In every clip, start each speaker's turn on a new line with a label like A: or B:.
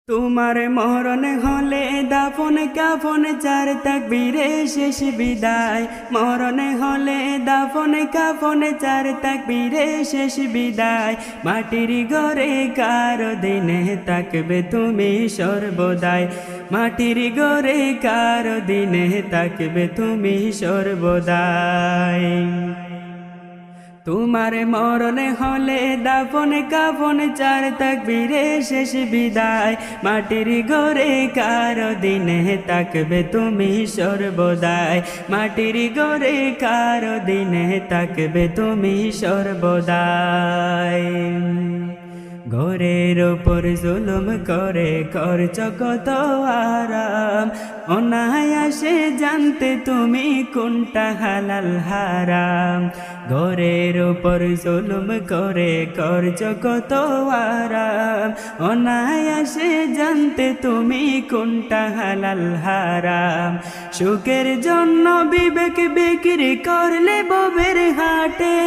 A: তোমার মরণ হলে দাফন কাফন চার তাকবীরে শেষ বিদায়। মরণ হলে দাফন কাফন চার তাকবীরে শেষ বিদায়। মাটির ঘরে কারো দিনে তাকবে তুমি সর্বদাই। মাটির ঘরে কারো দিনে তাকবে তুমি সর্বদাই। তোমার মরণ হলে দাফন কাফন চার তাকবীরে শেষ বিদায়। মাটির ঘরে কারো দিনে তাকবে তুমি সর্বদাই। মাটির ঘরে কারো দিনে তাকবে তুমি সর্বদাই। ঘরের ওপর জুলুম করে করছ কত আরাম। অনায়াসে জানতে তুমি কোনটা হালাল হারাম। ঘরের ওপর জুলুম করে করছ কত আরাম। অনায়াসে জানতে তুমি কোনটা হালাল হারাম। সুখের জন্য বিবেক বিক্রি করলে ববের হাটে।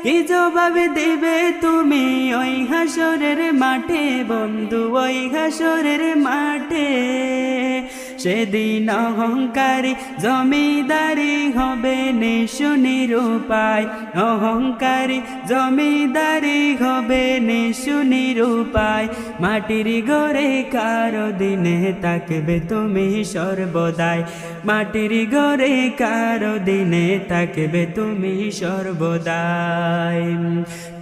A: কি জবাব দিবে তুমি ওই হাসরের মাঠে বন্ধু, ওই হাসরের মাঠে। সেদিন অহংকারী জমিদারি হবে নিঃস্ব নিরুপায়। অহংকারী জমিদারি হবে নিঃস্ব নিরুপায়। মাটির ঘরে কারো দিনে তাকবে তুমি সর্বদাই। মাটির ঘরে কারো দিনে তাকবে তুমি সর্বদাই।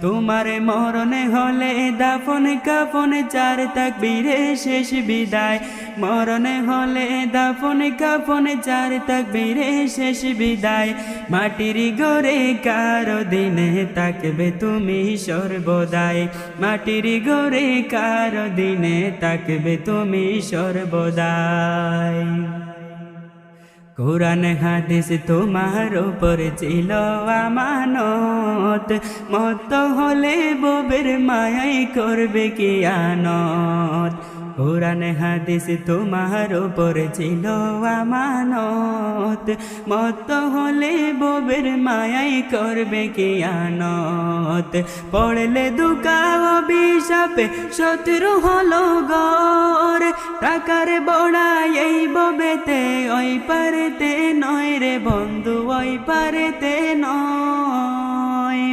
A: তোমার মরণ হলে দাফন কাফন চার তাকবীরে শেষ বিদায়। মরণ হলে দাফন কাফন চার তাকবীরে শেষ বিদায়। মাটির ঘরে কারো দিনে তাকবে তুমি সর্বদাই। মাটির ঘরে কারো দিনে তাকবে তুমি সর্বদাই। কুরআন হাদিস তোমার উপর ছিল আমানত। মত হলে ববের মায়াই করবে কিয়ানত। কুরআন হাদিস তোমার উপর ছিল আমানত। মত হলে ববের মায়াই করবে কিয়ানত। পড়লে দুকা অভিশাপে শত্রু হলো গর। টাকার বড়াই এই ববেতে ওই পারেতে নয় রে বন্ধু, ওই পারেতে নয়।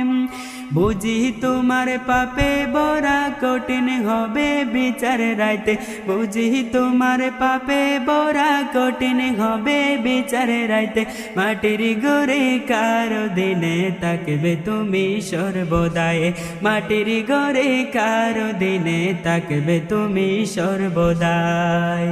A: বুঝি তোমার পাপে বড়া কঠিন হবে বিচার রাইতে। বুঝি তোমার পাপে বড়া কঠিন হবে বিচার রাইতে। মাটির ঘরে কারো দিনে তাকবে তুমি সর্বদাই। মাটির ঘরে কারো দিনে তাকবে তুমি সর্বদাই।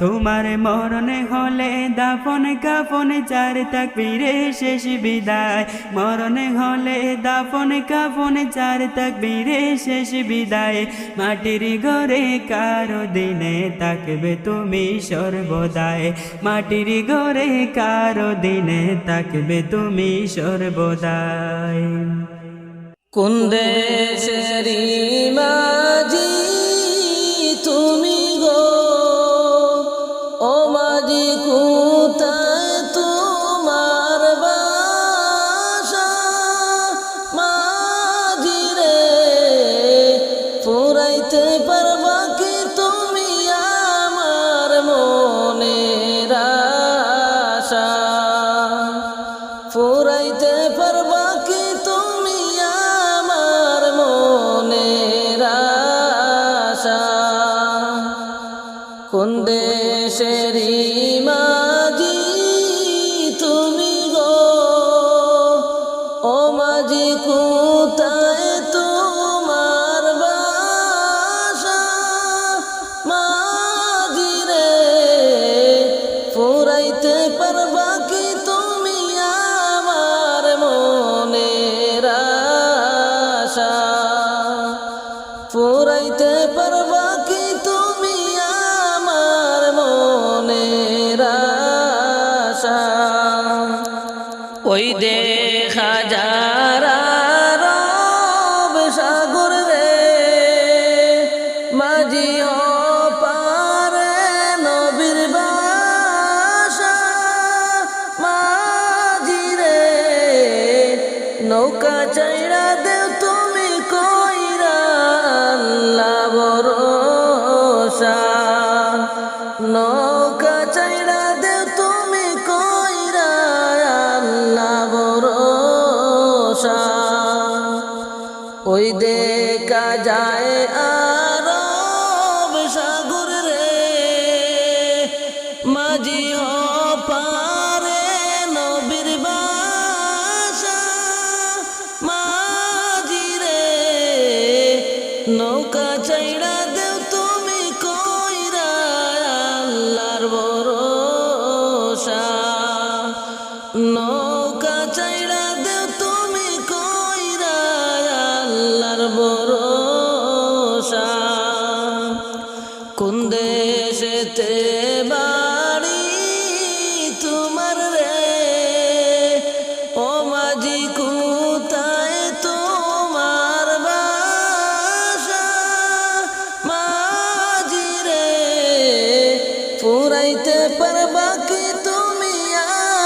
A: তোমার মরণ হলে দাফন কাফন চার তাকবীরে শেষ বিদায়। মরণ হলে দাফন কাফন চার তাকবীরে শেষ বিদায়। মাটির ঘরে কারো দিনে তাকবে তুমি সর্বদাই। মাটির ঘরে কারো দিনে তাকবে তুমি সর্বদাই।
B: কোন দেশেরি মাঝি তুমি গো, ও মাঝি কোথায় তোমার বাসা? মাঝি রে ফুরাইতে পারবা কি তুমি আমার মনের আশা? ফুরাইতে পারবা কি তুমি আমার মনের আশা? কোন দেশেরি মাঝি তুমি গো, ও মাঝি কোথায় তোমার বাসা? মাঝি রে ফুরাইতে পারবা কি তুমি আমার মনের আশা? ফুরাইতে পারবা কি তুমি আমার মনের আশা? ওই দেখা যারা রব সাগর রে মাঝি পারে নবীর বাসা। নৌকা চাইরা দেও তুমি কইরা আল্লাহ ভরসা। ওই দেখা যায় আরব সাগর রে, মাঝি পারে নবীর বাসা। মাঝি রে নৌকা চাইরা দেও তুমি কইরা আল্লাহর ভরসা। নৌকা চাইরা দেও তুমি কইরা আল্লাহর ভরসা। কোন দেশেতে বাড়ি তোমার রে, ও মাঝি কোথায় তোমার বাসা। মাঝি রে ফুরাইতে পারবা কি তুমি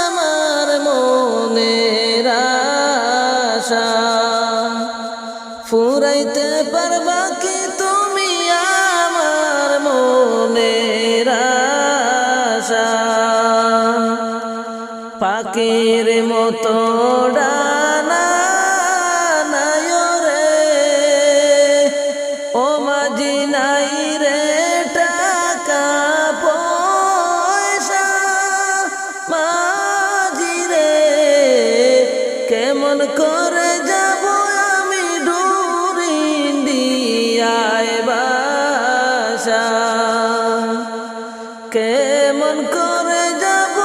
B: আমার মনের আশা। ফুরাইতে পারবা কি তুমি আমার মনের আশা। পাখির মতো ডানা নাই রে, ও মাঝি নাই রে টাকা পয়সা। মাঝি রে কেমন করে যাব আমি ডুর ইন্ডিয়ায় বাসা। কেমন করে যাব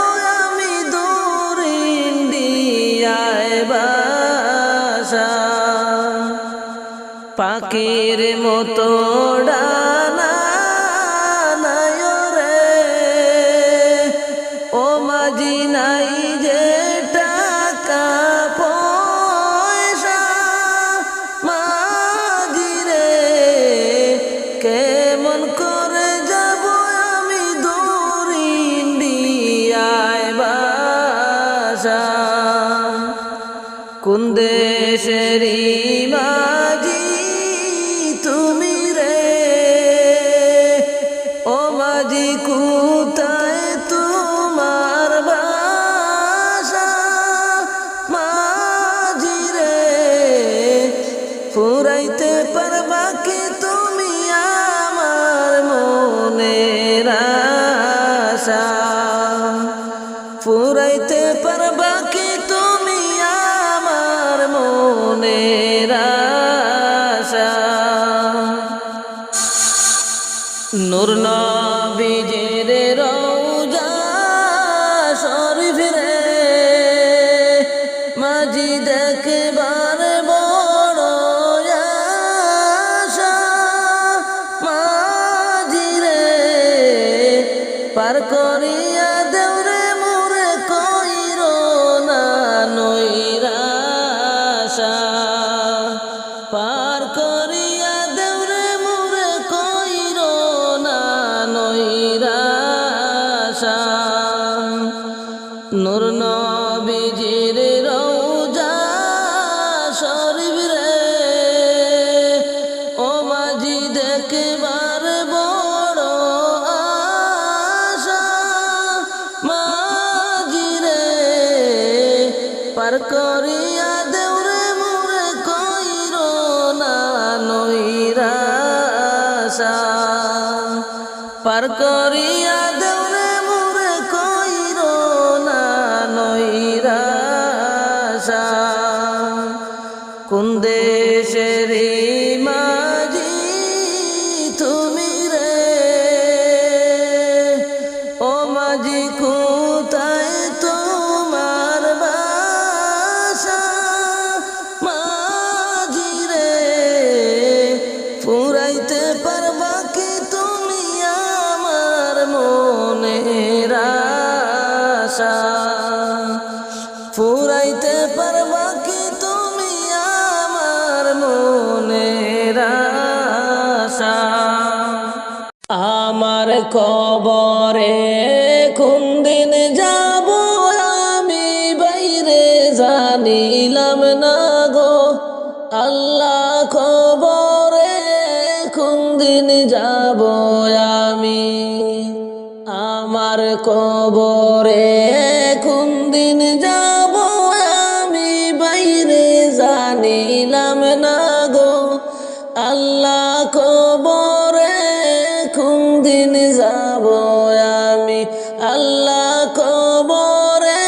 B: আমি দূর ইন্ডিয়ায় বাসা। পাখির মতো ডানা নাই রে, ও মাঝি নাই যে টাকা পয়সা। মাঝি রে কেমন করে যাব আমি দূর ইন্ডিয়ায় বাসা। কোন দেশেরই মাঝি তুমি রে, ও মাঝি কোথায় তোমার বাসা। মাঝি রে ফুরাইতে পারবা কি তুমি আমার মনের আশা। ফুরাইতে পারবা কি তুমি আমার মনের আশা। নূর নবীজির রওজা শরীফ রে, মাঝি দেখবার বড় আশা। মাঝি রে পার করিয়া দেও রে মোরে কইরো না নৈরাশা। পার করিয়া দেও রে মোরে কইরো না নৈরাশা। নূর নবীজির রওজা শরীফ রে, ও মাঝি দেখবার বড় আশা। মাঝি রে পার করিয়া দেও রে মোরে কইরো না নৈরাশা। পার করিয়া দেও রে মোরে কইরো না নৈরাশা। কোন দেশেরই মাঝি তুমি রে, ও মাঝি কোথায় তোমার বাসা। মাঝি রে ফুরাইতে পারবা কি তুমি আমার মনের আশা। ফুরাইতে পারবা কি তুমি আমার মনের আশা। আমার কবরে কোন দিন যাব আমি বাইরে জানিলাম না গো। আল্লাহ কবরে কোন দিন যাব আমি, আমার কবরে কোন দিন যাব আমি বাইরে জানিলাম না গো আল্লাহ কবরে কোন দিন যাব আমি আল্লাহ কবরে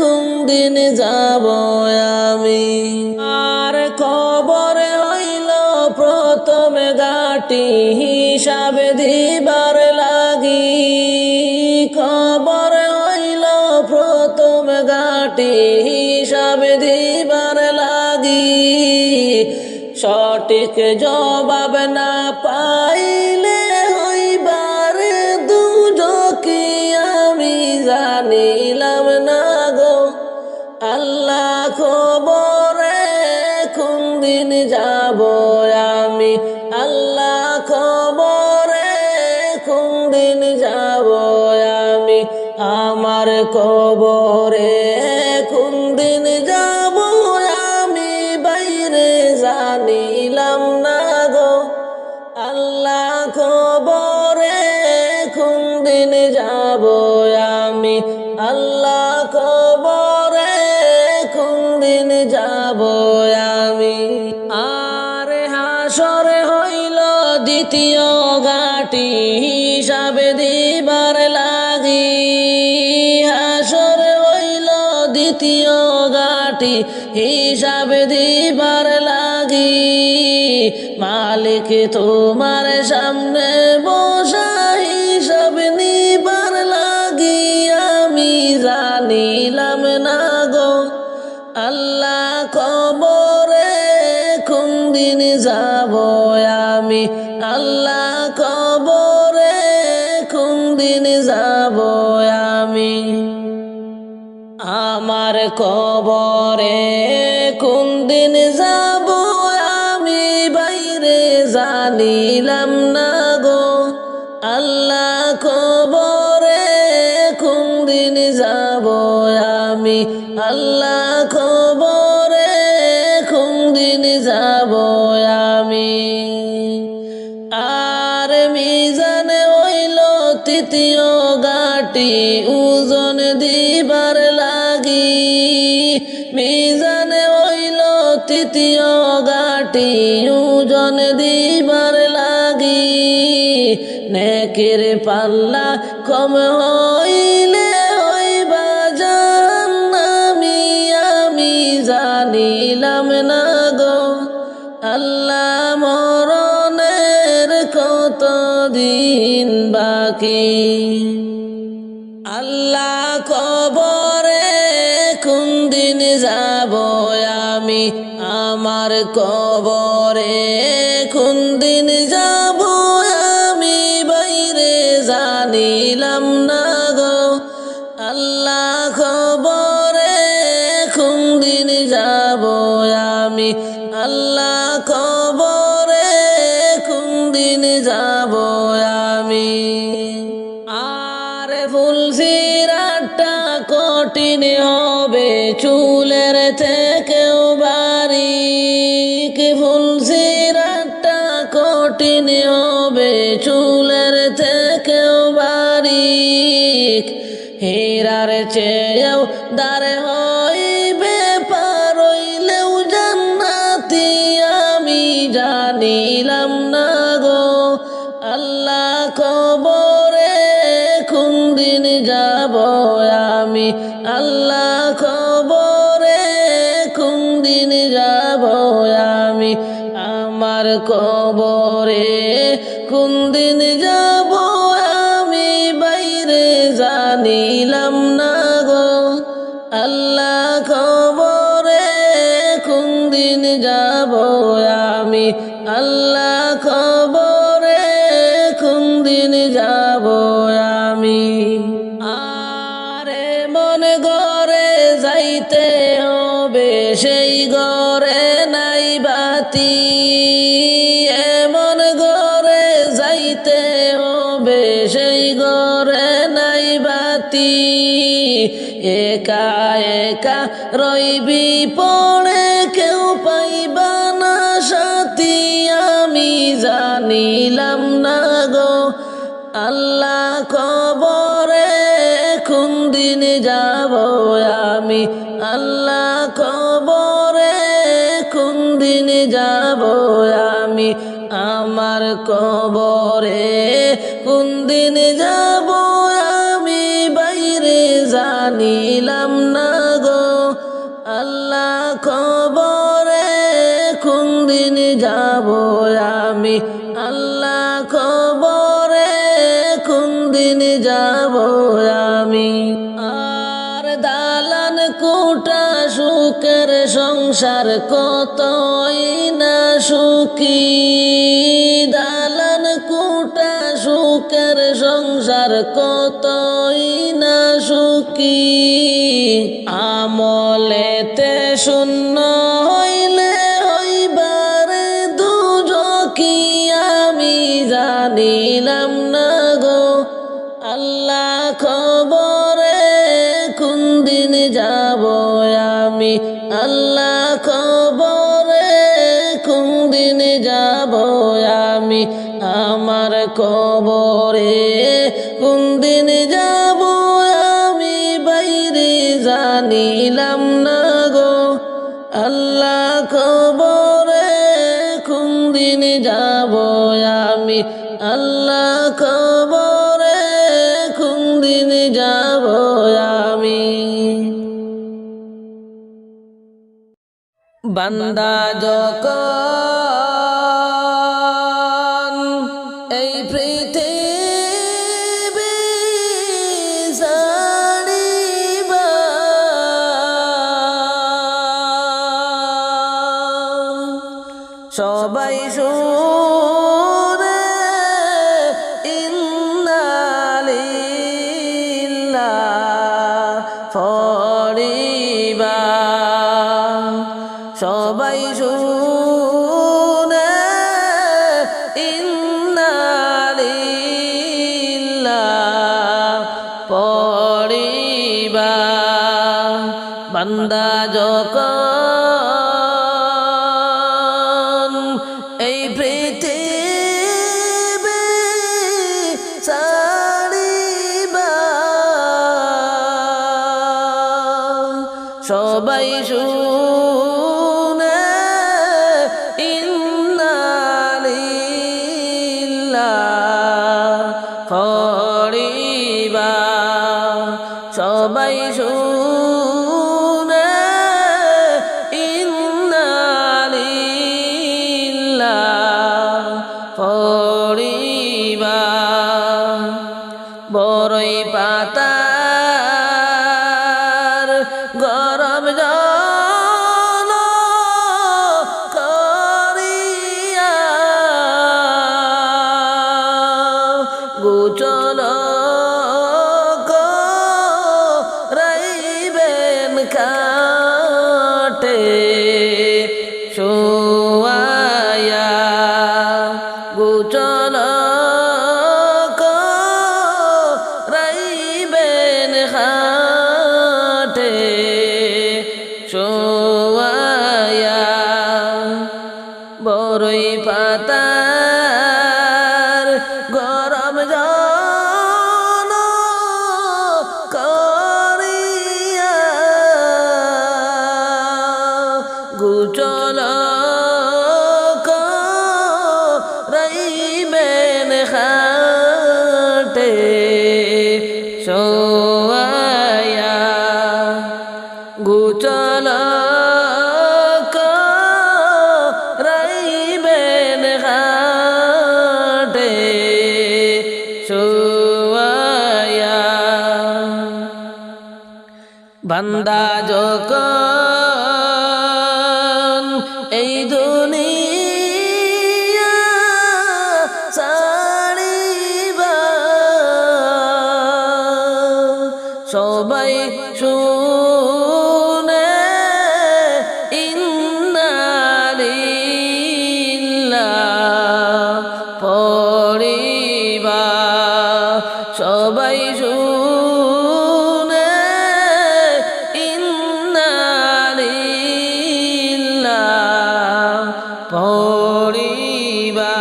B: কোন দিন যাব আমি আর কবরে হইল প্রথম গাটি হিসাব দিবার লাগি কবর হইল প্রথম গাটি হিসাব দিবার লাগি সঠিক জবাব না পাইলে হইবার দুজকি আমি জানিলাম না গো আল্লাহ খবরে কোন দিন যাব আমি আল্লাহ খবরে কোন দিন যাব আমি আমার কবরে কোন দিন যাব আমি বাইরে জানিলাম না গো আল্লাহ খবরে কোন দিন যাব আমি আল্লাহ খবরে কোন দিন যাব আমি আর হাসরে হইল দ্বিতীয় গাটি হিসাব দিবার লাগি হাসরে হইল দ্বিতীয় গাটি হিসাব দিবার লাগি মালিক তোমার সামনে বসা হিসাব নিবার লাগি আমি জানিলাম না গো আল্লাহ কবরে কোন দিন যাব আমি আল্লাহ কবরে কোন দিন যাব আমি আমার কবরে কোন দিন যাব আমি বাইরে জানিলাম না গো আল্লাহ কবরে কোন দিন যাব আমি আল্লাহ কবরে কোন দিন যাব আমি আর মিজানে হইল তৃতীয় গাটি ওজন দিবার লাগি মিজানে হইল তৃতীয় গাটি ওজন দিবার লাগি নেকের পাল্লা কম হইলে হইবা জাহান্নামী আমি জানিলাম না গো আল্লাহ মরণের কত দিন বাকি আল্লাহ কবরে কোন দিন যাব আমি আমার কবরে কোন দিন যাব আমি বাইরে জানিলাম না গো আল্লাহ কবরে কোন দিন যাব আমি আল্লাহ কবরে কোন দিন যাব আমি আর ফুলসিরাতটা কঠিন হবে চুলের থেকেও বারিক ফুলসিরাতটা কঠিন হবে চুলের থেকেও বারিক হীরার চেয়েও দারে হইবে পার হইলেও জান্নাতি আমি জানিলাম না গো আল্লাহ কবরে কোন দিন যাব আমি আল্লাহ কবরে কোন দিন যাব আমি আমার কবরে কোন দিন যাব আমি বাইরে জানিলাম না গো আল্লাহ কবরে কোন দিন যাব আমি আল্লাহ কবরে কোন দিন যাব আমি আরে মন ঘরে যাইতে হবে সেই ঘরে নাই বাতি এমন ঘরে যাইতে হবে সেই ঘরে নাই বাতি একা একা রইবি পড়ে কেউ পাইবা না সাথী আমি জানিলাম না গো আল্লাহ কবরে দিন যাব আমি আল্লাহ কবরে কোন দিন যাব আমি আমার কবরে কোন দিন যাব আমি বাইরে জানিলাম না গো আল্লাহ কবরে কোন দিন যাব আমি আল্লাহ কবরে কোন দিন যাব আমি আর দালান কোটা সুখের সংসার কতই না সুখী দালান কোটা সুখের সংসার কতই না সুখী আমলেতে শূন্য হইলে হইবারে দুজকি আমি জানিলাম না গো আল্লাহ খবরে কোন দিন যাব আমি আল্লাহ খবরে কোন দিন যাব আমি আমার কবরে কোন দিন যাব আমি বাইরে জানিলাম না গো আল্লাহ কবরে কোন দিন যাব আমি আল্লাহ কবরে কোন দিন যাব আমি বান্দা যখন এই পৃথিবী ছাড়িবা সবাই শুনে ইন্না লিল্লাহ ফরিবা সবাই শুনে ইন্না লিল্লাহ পড়িবা বান্দা যখন এই পৃথিবী ছাড়িবা সবাই শুনে ইন্না লিল্লাহ ফরিবা সবাই শুনে ইন্না লিল্লাহ ফরিবা বড়ই পাতার গরম জল করিয়া গোচল রাইবেন কাটে শোয়ায়া গোচল রাইবেন খাটে শোয়ায়া বড়ই পাতার গরম জল করিয়া গোচল রাইবেন খাটে শোয়ায়া গোচল রাইবেন খাটে শোয়ায়া বান্দা যখন এই দুনিয়া ছাড়িবা সবাই শুনে ইন্না লিল্লাহ পড়িবা সবাই শুনে ইন্না লিল্লাহ পড়িবা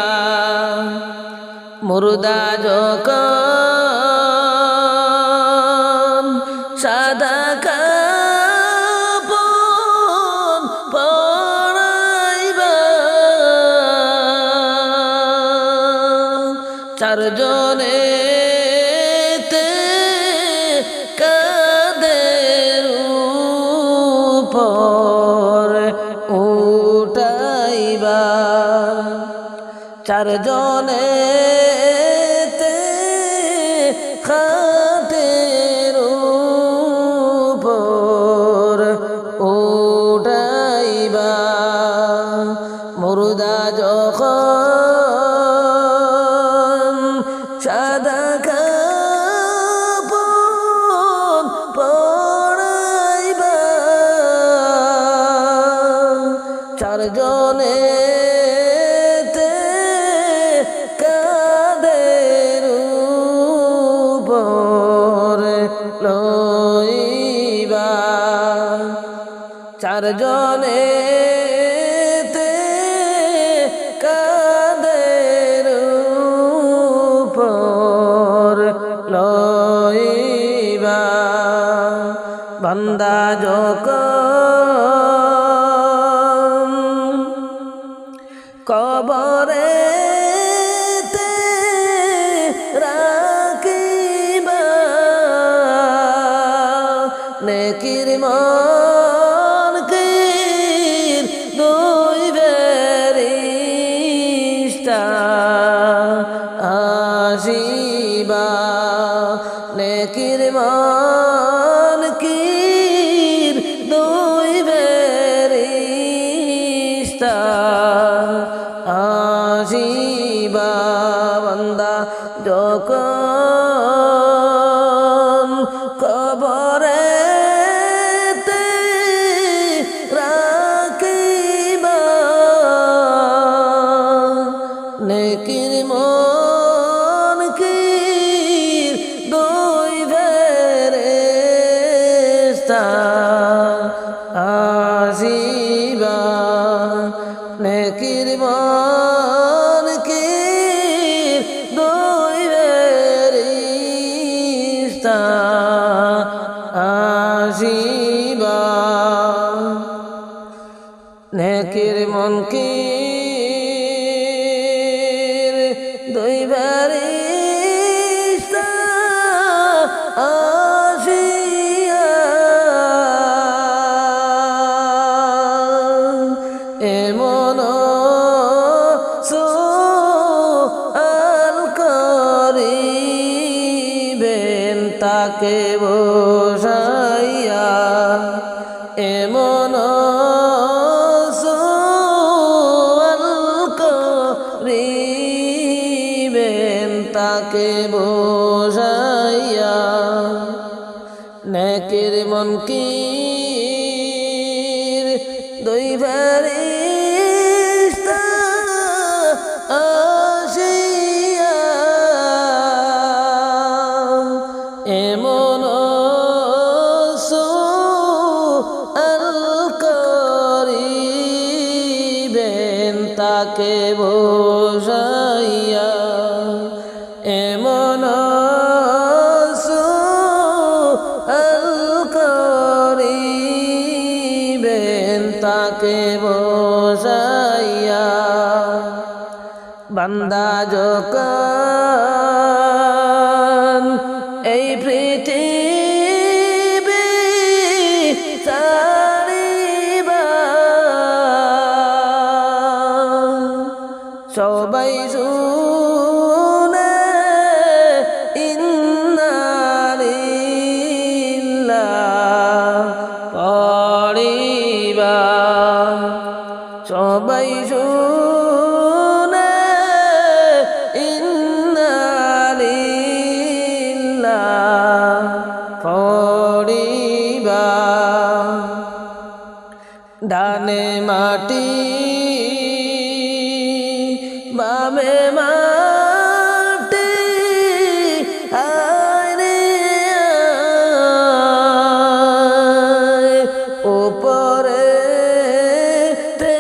B: মুর্দা যখন জনে কাদের উপর উঠাইবা চার জনে খাটের উপর উঠাইবা মুর্দা যখন সাদা কাপড় পরাইবা চার জনে কাদের উপর লইবা চার জনে কাদের উপর লইবা বান্দা যখন কবরে রাখিবা নেকির মনকির দুই ফেরেশতা আসিবা নেকির মনকির দুই ফেরেশতা আসিবা বান্দা যখন কবরে রাখিবা নেকির মনকির দুই ফেরেশতা আসিবা নেকির মনকির দুই ফেরেশতা আসিবা নেকির মনকির দুই ফেরেশতা আসিয়া এমন সুআল করিবেন তাকে বসাইয়া এমন সুআল করিবেন তাকে বসাইয়া নেকির মনকির দুই ফেরেশতা আসিয়া এমন সুআল করিবেন তাকে বসাইয়া এমন সুআল করিবেন তাকে বসাইয়া বান্দা যখন এই পৃথিবী ছাড়িবা সবাই শুনে ইন্না লিল্লাহি পড়িবা সবাই শুনে ইন্না লিল্লাহি পড়িবা ডানে মাটি বামে মাটি আরে উপরে তে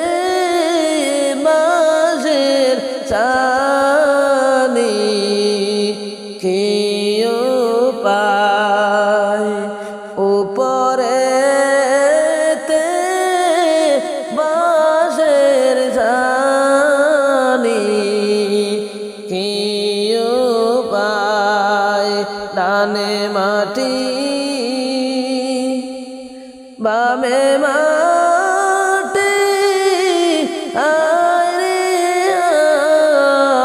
B: মাঝের চানি কেউ পায় উপরে তে বাঁশের ছানি কেউ ডানে মাটি বামে মাটি আয় রে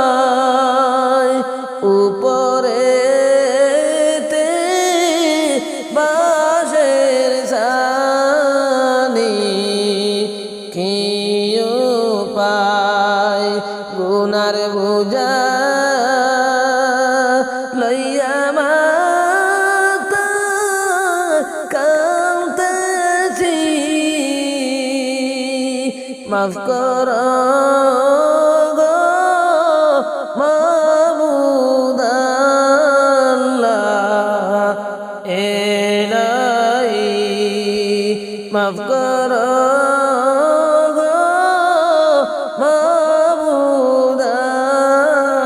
B: আয় উপরেতে বাঁশের ছানি কি উপায় গুনার বোঝা লইয়া মাতা কাঁদতেছি মাফ কর গো মাবুদ আল্লাহ এলাই মাফ কর গো মাবুদ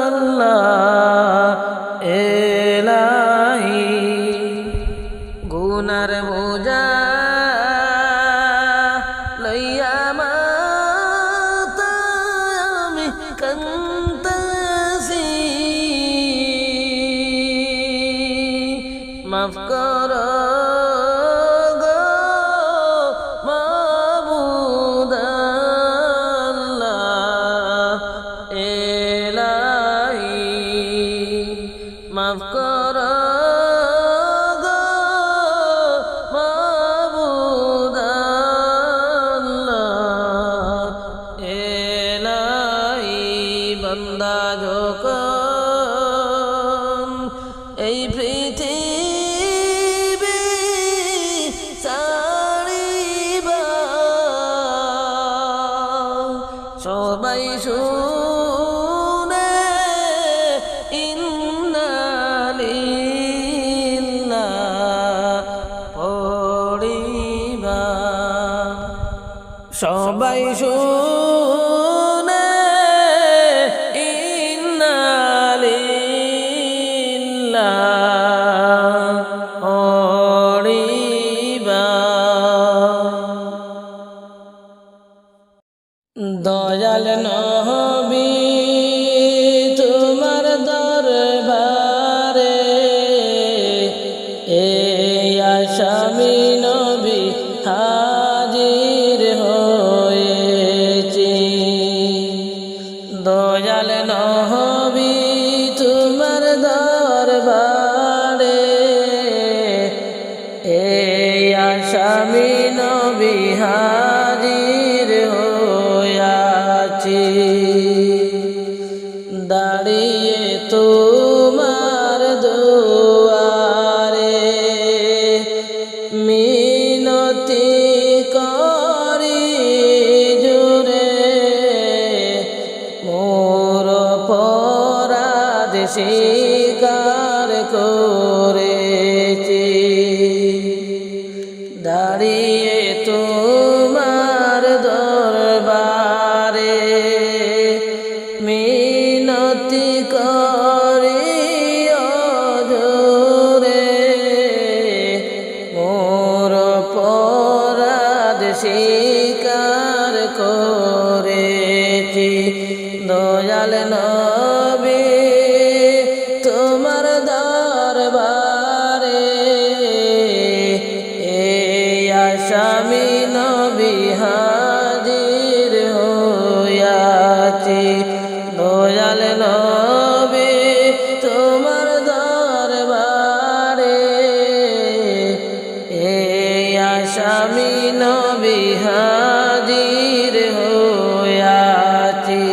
B: আল্লাহ এলাই গুনার বোঝা লইয়া মাতা আমি কাঁদতেছি মাফ কর গো মাবুদ আল্লাহ এলাই মাফ কর গো মাবুদ আল্লাহ এলাই বান্দা যখন এই পৃথিবী ছাড়িবা সবাই শুনে ইন্না লিল্লাহ পড়িবা সবাই শুনে ইন্না লিল্লাহ পড়িবা দয়াল নবী তোমার দরবারে এই আসামি নবী হাজির হয়েছি দয়াল নবী তোমার দরবারে এই আসামি নবী হাজির হয়েছি দাঁড়িয়ে তোমার দুয়ারে মিনতি করি জুরে মোর অপরাধ স্বীকার করেছি দাঁড়িয়ে তোমার দরবারে মিনতি করি অধরে মোর অপরাধ স্বীকার করেছি দয়াল নবী তোমার দরবারে এই আসামি নবী হাজির হইয়াছি দয়াল নবী তোমার দরবারে এই আসামি নবী হাজির হইয়াছি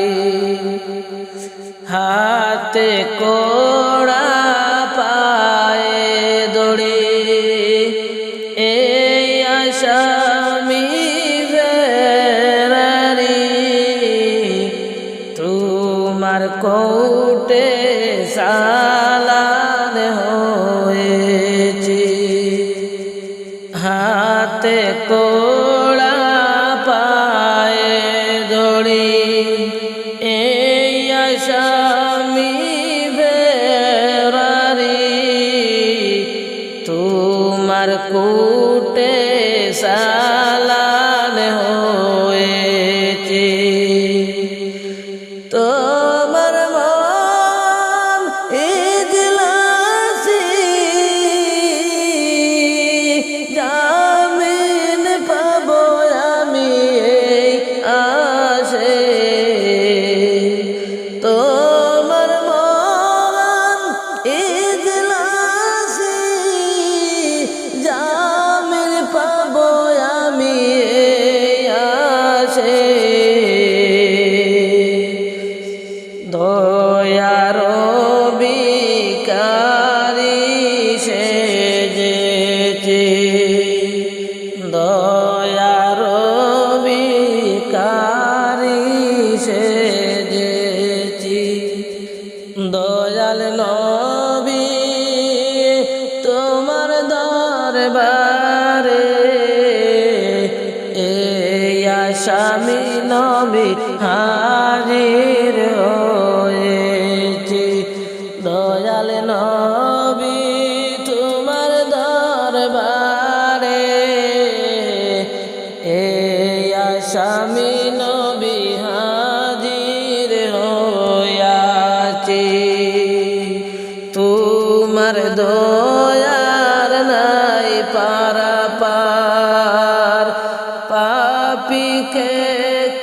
B: হাতে কোড়া পায়ে দড়ি এই আসামি ফেরারি তোমার কোটে সালাদ হয়েছি হাতে কোড়া পায়ে দড়ি এই আসামি ফেরারি তোমার কোটে সালাদ হয়েছি তোমার মন ইজলাসী হাজির হয়েছি দয়াল নবী তোমার দরবারে এই আসামি নবী হাজির হইয়াছি তোমার দয়ার নাই পারাপার পাপীকে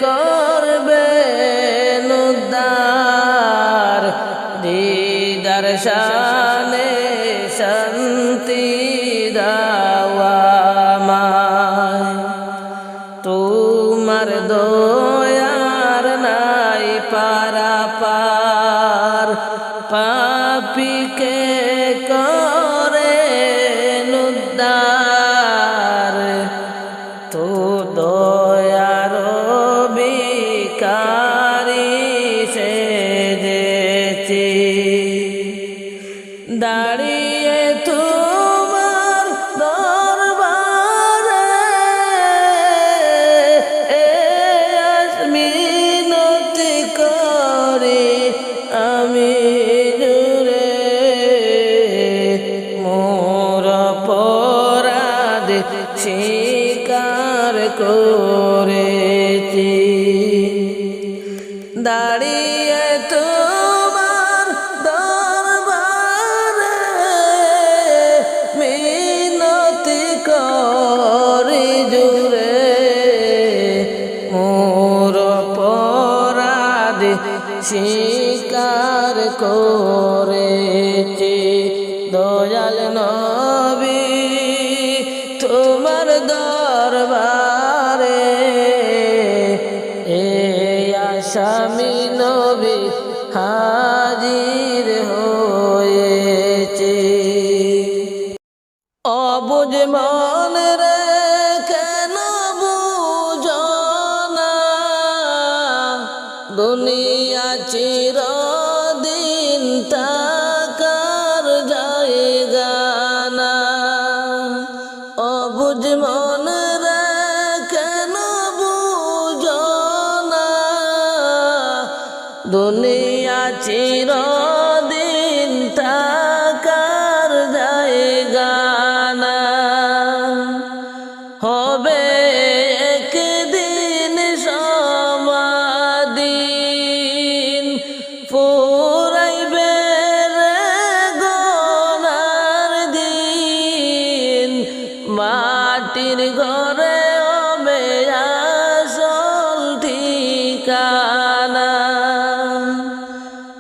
B: করবে উদ্ধার দিদার শানে শান্তি দাওয়া আমায় তোমার দয়ার নাই পারাপার পাপীকে করে উদ্ধার তো দয়ার বিকারি সেজেছি দাঁড়িয়ে তোমার দরবারে মিনতি করি আমি জুড়ে মোর অপরাধ স্বীকার করেছি দাঁড়িয়ে তোমার দরবারে মিনতি করি জুড়ে মোর অপরাধ স্বীকার করেছি দয়াল নবী তোমার দরবারে এই আসামি নবী হাজির হয়েছে অবুঝ মন রে কেন বুঝো না দুনিয়া চিরদিন তাকার জায়গা না অবুঝ মন রে কেন বুঝো না দুনিয়া চিরদিন তাকার জায়গা না হবে একদিন সমাদিন ফুরাইবে রে গোনার দিন মাটির ঘরে হবে আসল ঠিকানা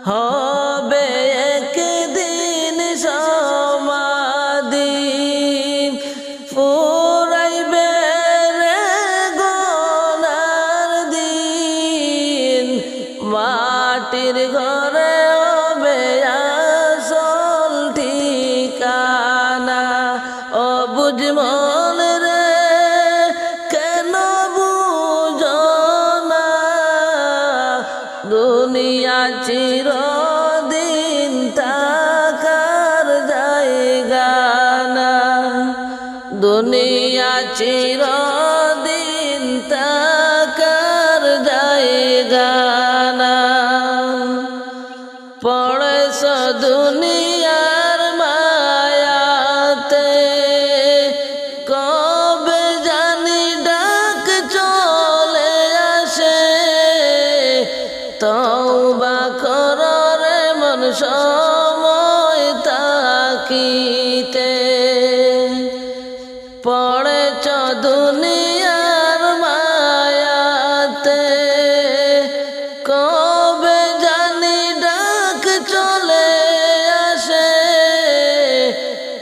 B: হবে একদিন সমাদিন ফুরাইবে রে গোনার দিন মাটির ঘরে হবে আসল ঠিকানা অবুঝ মন রে কেন বুঝো না দুনিয়া চিরদিন তাকার জায়গা না দুনিয়া চিরদিন তাকার জায়গা না পড়েছ দুনিয়ার মায়াতে কবে জানি ডাক চলে আসে তওবা কর রে মন সময় তাকিতে পড়েছ দুনিয়ার মায়াতে কবে জানি ডাক চলে আসে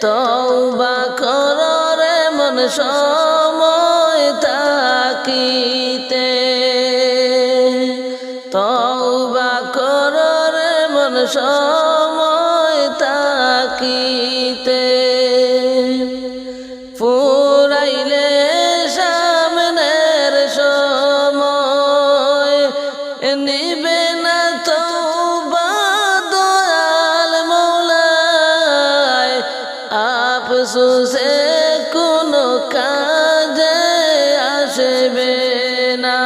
B: তওবা কর রে মন সময় তাকিতে তওবা কর রে মন সময় তাকিতে ফুরাইলে সামনের সময় নিবে না তওবা দয়াল মৌলায় আফসোসে কোনো কাজে আসবে না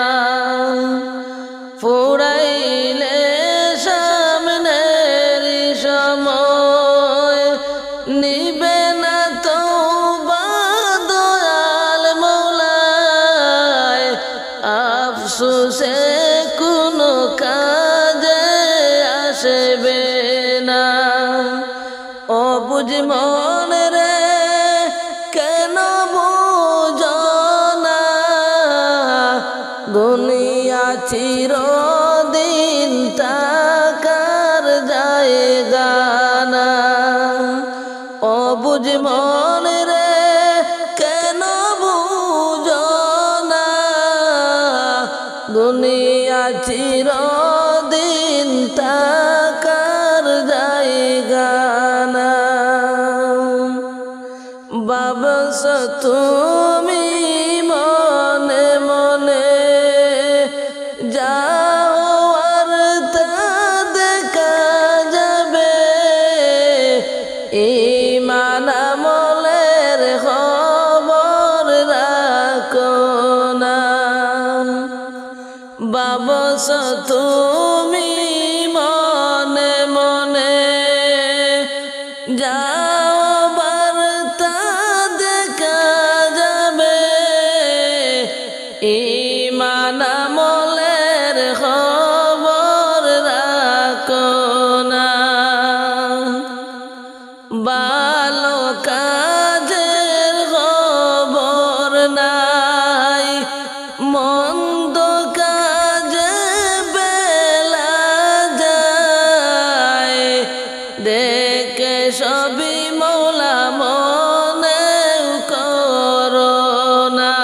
B: অবুঝ মন রে কেন বুঝো না দুনিয়া চিরদিন থাকার জায়গা না অবুঝ মন রে কেন বুঝো না দুনিয়া চিরদিন থাকার জায়গা না বাবস তুমি মনে মনে যাও আর তা দেখা যাবে ঈমান আমলের খবর রাখো না বাবস তুমি মনে মনে যাও বার্তা দেখা যাবে ঈমান আমলের খবর রাখো না ভালো কাজের খবর নাই মন্দ কাজে বেলা যায় দেখে সবই মৌলা মনে করো না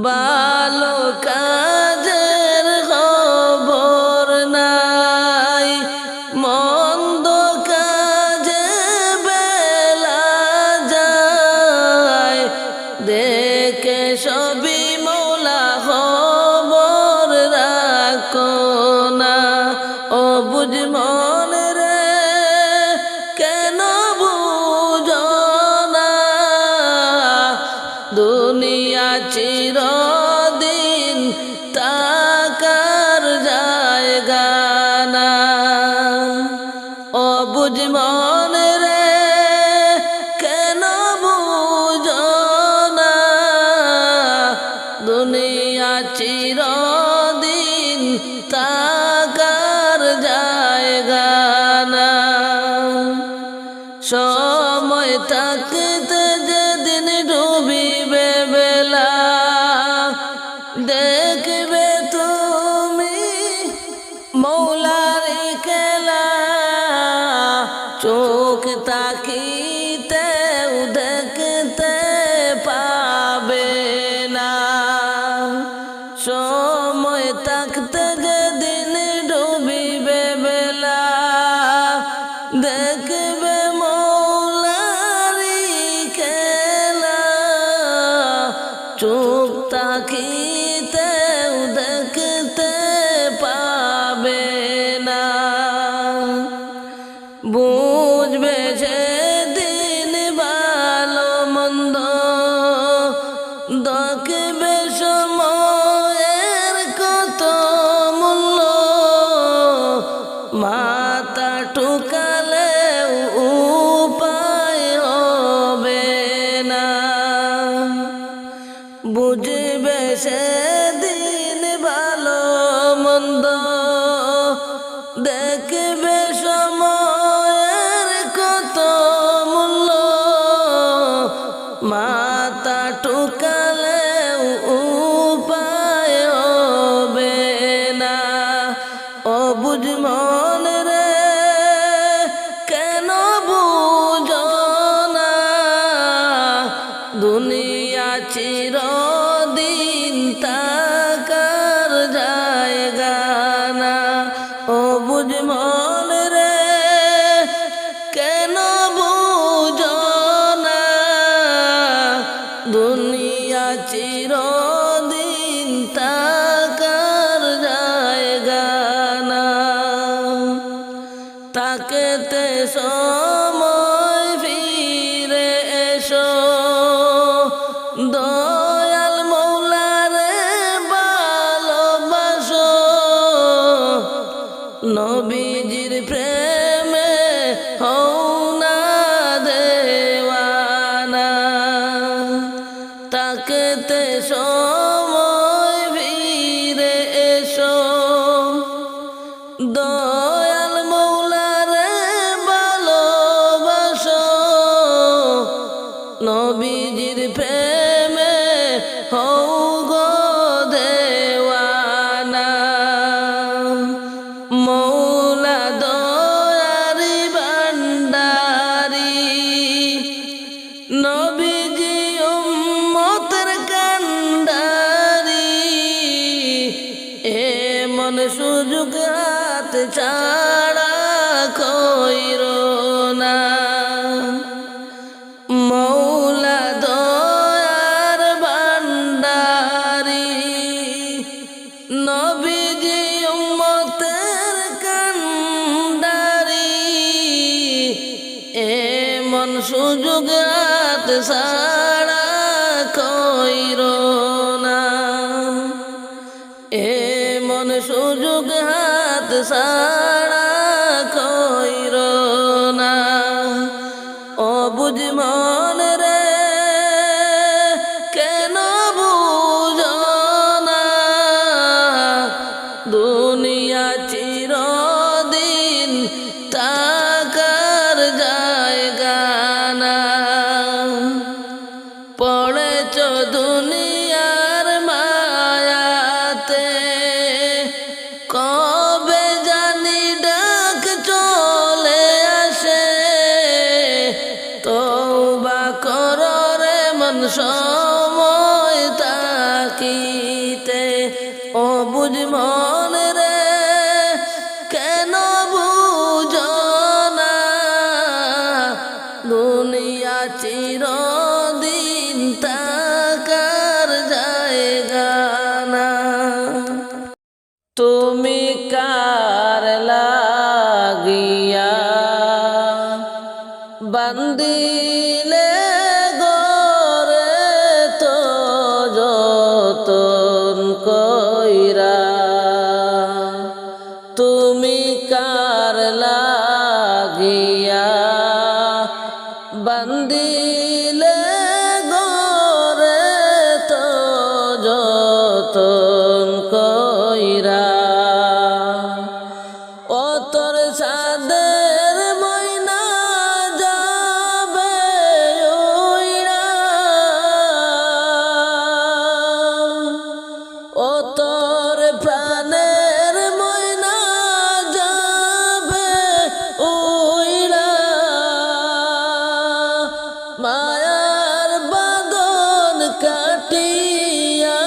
B: ভালো কাজের খবর নাই মন্দ কাজে বেলা যায় দেখে সবই মৌলা খবর রাখো না অবুঝ মন রে কেন বুঝো না দুনিয়া চিরদিন থাকার জায়গা না অবুঝ মন রে কেন বুঝো না দুনিয়া চিরদিন থাকার জায়গা না সময় থাকতে যেদিন ডুবিবে বেলা দেখবে তুমি মৌলার খেলা চোখ তাকিতে দেখতে পাবে না সময় থাকতে যেদিন ডুবিবে বেলা দেখবে মৌলারি খেলা চোখ তাকিতে দেখতে পাবে না বুঝবে সেদিন ভালো মন্দ দেখবে সময়ের কত মূল্য মাথা টুকালে উপায় হবে না বুঝবে সেদিন ভালো মন্দ দেখবে সময়ের কত মূল্য মাথা টুকালে উপায় হবে না অবুঝ মন রে কেন বুঝো না দুনিয়া চিরদিন থাকার জায়গা না অবুঝ মন রে কেন বুঝো না দুনিয়া চিরদিন থাকার জায়গা না তাকেতে সময় ফিরে এসো দয়াল মৌলারে মন সুযোগ হাত ছাড়া কইর না, এমন সুযোগ হাত ছাড়া কইর না। অবুঝ মন রে কেন বুঝো না, দুনিয়া চিরদিন থাকার জায়গা না। পড়েছ দুনিয়ার মায়াতে, কবে জানি ডাক চলে আসে। তওবা কর রে মন সময় তাকিতে, অবুঝ মন রে কেন বুঝো না, দুনিয়া চিরদিন থাকার জায়গা না। তুমি কার লাগিয়া বান্দিলে গরে তো যতন কইরা, তুমি কার লাগিয়া বান্দিলে গরে তো যতন কইরা। ও তোর সাদের ময়না যাবে উইড়া, ও তোর প্রাণের ময়না যাবে উইড়া। মায়ার বাঁধন কাটিয়া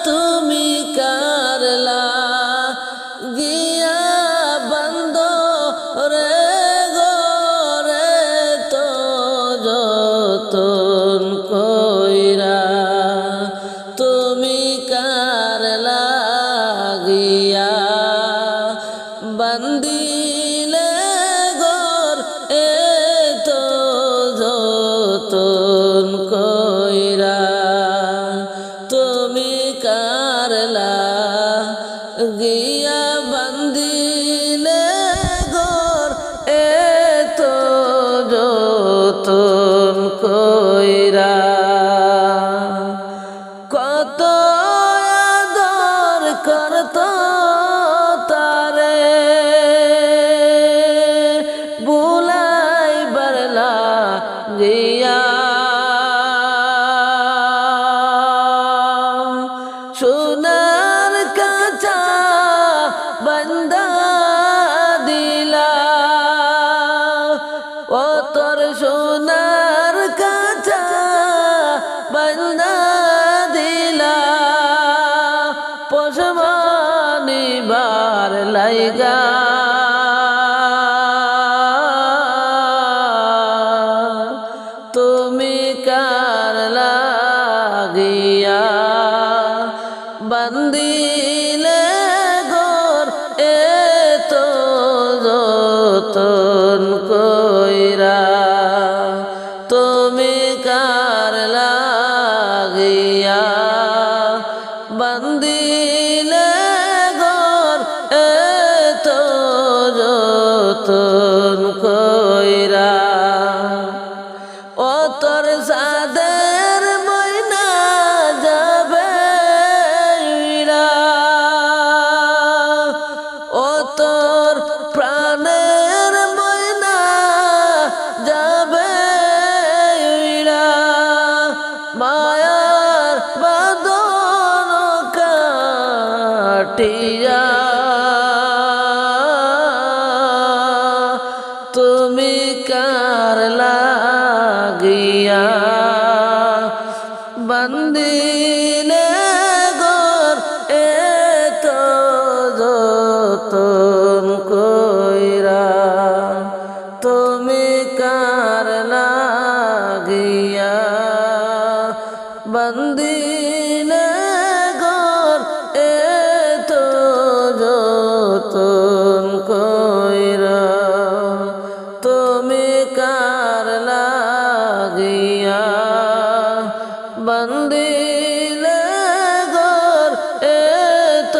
B: তুমি কার লাগিয়া বান্ধ রে গরে তো যতন কইরা, তুমি কার লাগিয়া বান্দিলে গর এ তো যতন কইরা, তুমি কার লাগিয়া বান্দিলে গর এ তো যতন কইরা। কত আদর করত তারে বুলাইবার লাগিয়া, সোনার কাঁচা বান্দা দিলা, ও তোর সোনার কাঁচা বান্দা দিলা। পোষমানিবার লাইগা তুমি কার লাগিয়া বান্দিলে গর এ তো যতন কইরা, তুমি কার লাগিয়া বান্দিলে গর এ তো যতন কইরা। ও তোর সাদের ময়না যাবে উইড়া, ও তোর প্রাণের ময়না যাবে উইড়া। মায়ার বাঁধন কাটিয়া তুমি কার লাগিয়া বান্দিলে গর এ তো যতন কইরা, তুমি কার লাগিয়া বান্দিলে গর এ তো যতন কইরা। তো তুমি কার লাগিয়া বন্দিলে গোর এত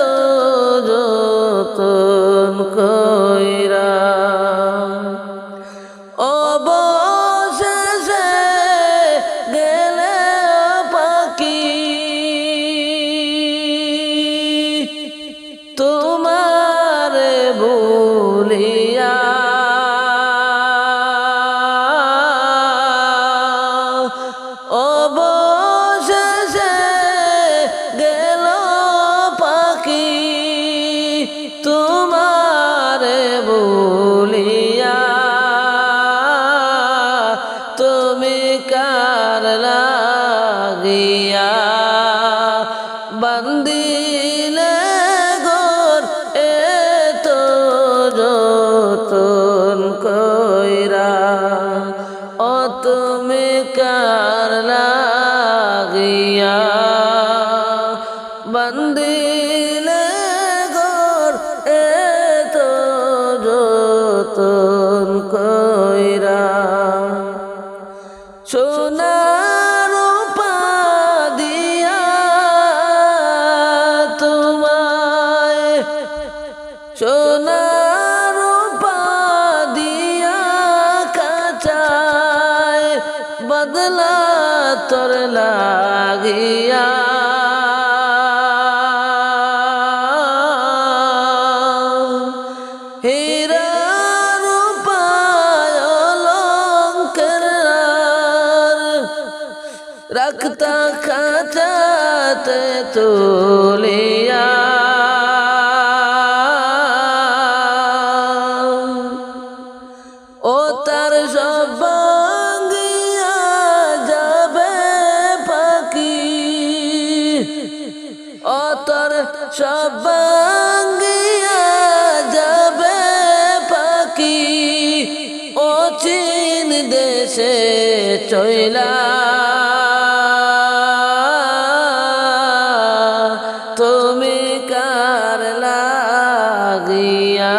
B: যতন কইরা অবশেষে গেলে পাখি তোমারে ভুলিয়া অবশেষে গেল পাখি তোমারে ভুলিয়া তুমি কার লাগিয়া বন্দিলে গোর এত যতন কইরা ও তুমি কার লাগিয়া বন্দিলে গোর এত যতন কইরা সোনার রূপা দিয়া তোমায় সোনার রূপা দিয়া কাচায় বদলা তোর লাগিয়া হীরা রূপা অলংকার রাখতা খাঁচাতে তুলিয়া ও তার সব ভাঙ্গিয়া যাবে পাখি ও তার সব ভাঙ্গিয়া যাবে পাখি ও চীন দেশে চইলা তুমি কার লাগিয়া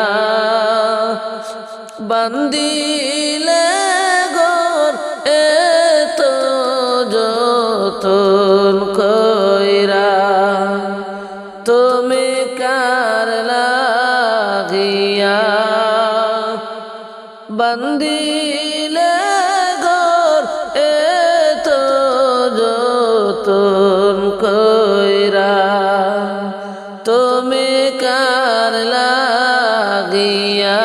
B: বন্দিলে গোর এত যতন কইরা তুমি কার লাগিয়া বন্দিলে গোর এত যতন কইরা তুমি কার লাগিয়া